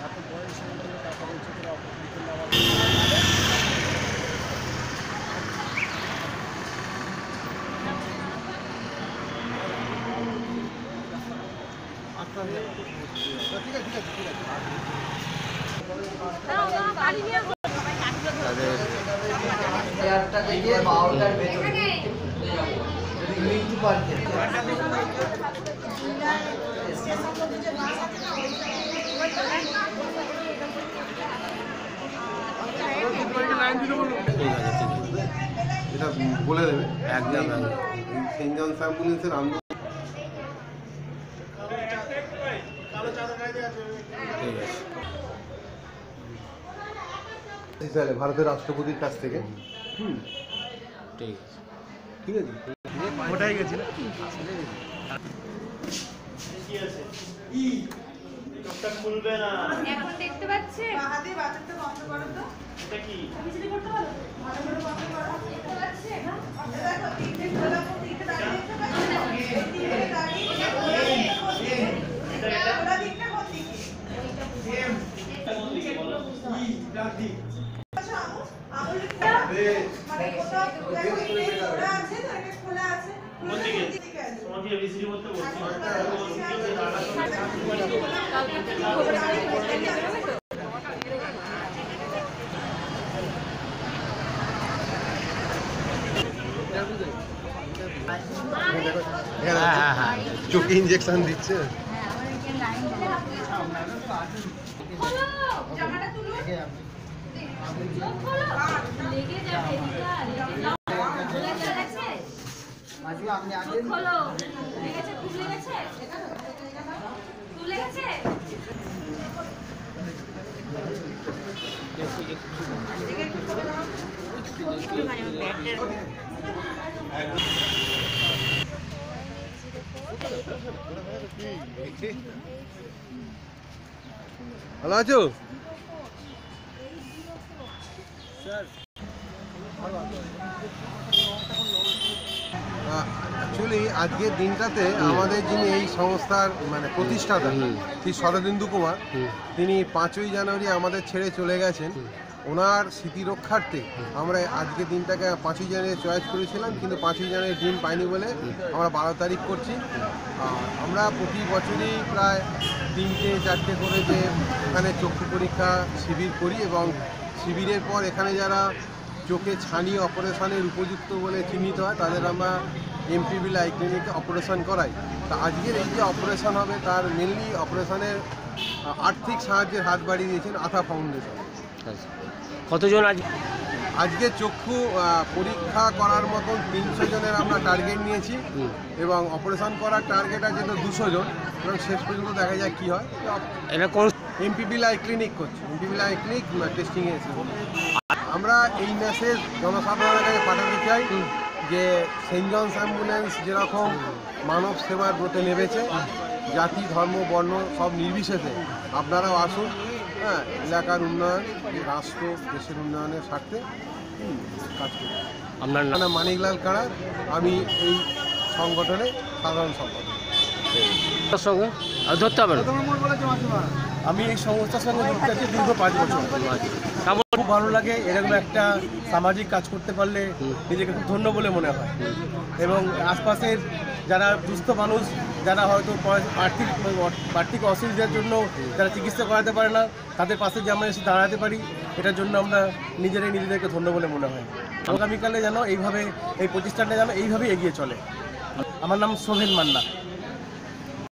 এত বয়স হয়ে গেলে তারপরে উঁচু করে অপারেশন করলে আবার ঠিক আছে এটা বলে দেবে একদম সেন্ট জনস অ্যাম্বুলেন্সের আন্দোলন ভারতের রাষ্ট্রপতির কাছ থেকে ঠিক আছে ওটাই গেছিল খুলবে না এখন দেখতে পাচ্ছে হাতে বাচ্চাটা বন্ধ করো তো এটা কি আমি যদি করতে পারো ভালো করে বন্ধ করো দেখতে পাচ্ছে না দেখো তিনটে খোলা তিনটে দাঁড়িয়ে দেখতে পাচ্ছ তিনটে দাঁড়িয়ে এটা খোলা দিকটা কোন দিকে সেম কোন দিকে বলো ই ডান দিক আচ্ছা আমল মানে কোথাও দেখো এই খোলা আছে তো এটা খোলা আছে কোন দিকে তোমাকে এবিসিডি বলতে বলছি চোখে ইঞ্জেকশন দিচ্ছে ভালো আছো অ্যাকচুয়ালি আজকের দিনটাতে আমাদের যিনি এই সংস্থার মানে প্রতিষ্ঠাতা শ্রী শরদিন্দু কুমার তিনি 5ই জানুয়ারি আমাদের ছেড়ে চলে গেছেন। ওনার স্মৃতি রক্ষার্থে আমরা আজকের দিনটাকে 5ই জানুয়ারি চয়েস করেছিলাম, কিন্তু 5ই জানুয়ারি দিন পাইনি বলে আমরা 12 তারিখ করছি। আমরা প্রতি বছরই প্রায় 3-4টে করে যে এখানে চক্ষু পরীক্ষা শিবির করি এবং শিবিরের পর এখানে যারা চোখে ছানি অপারেশনের উপযুক্ত বলে চিহ্নিত হয় তাদের আমরা এমপিবিএল আই ক্লিনিকে অপারেশন করাই। তা আজকের এই যে অপারেশন হবে তার মেনলি অপারেশনের আর্থিক সাহায্যের হাত বাড়িয়ে দিয়েছেন আথা ফাউন্ডেশন। কতজন আজকে চক্ষু পরীক্ষা করার মতন 300 জনের আমরা টার্গেট নিয়েছি এবং অপারেশন করার টার্গেট আছে তো 200 জন এবং শেষ পর্যন্ত দেখা যায় কী হয়। এটা কোন এমপিবিএল আই ক্লিনিক করছি, এমপিবিএল আই ক্লিনিক টেস্টিংয়ে এসে আমরা এই মেসেজ জনসাধারণের কাছে পাঠাতে চাই যে সেন্ট জনস অ্যাম্বুলেন্স যেরকম মানব সেবার ব্রতে নেমেছে, জাতি ধর্ম বর্ণ সব নির্বিশেষে আপনারাও আসুন। হ্যাঁ, এলাকার উন্নয়ন, রাষ্ট্র দেশের উন্নয়নের স্বার্থে কাজ করি। আপনার নাম মানিকলাল কাড়া, আমি এই সংগঠনে সাধারণ সম্পাদক। সঙ্গে ধরতে হবে না, আমি এই সংস্থার সঙ্গে যুক্ত আছি দীর্ঘ 5 বছর। খুব ভালো লাগে, এরকম একটা সামাজিক কাজ করতে পারলে নিজেকে খুব ধন্য বলে মনে হয়। এবং আশপাশের যারা দুস্থ মানুষ, যারা হয়তো আর্থিক অসুবিধার জন্য যারা চিকিৎসা করাতে পারে না, তাদের পাশে যে আমরা এসে দাঁড়াতে পারি, এটার জন্য আমরা নিজেদেরকে ধন্য বলে মনে হয়। আগামীকালে যেন এইভাবে এই প্রতিষ্ঠানটা যেন এইভাবেই এগিয়ে চলে। আমার নাম সোহেল মান্না।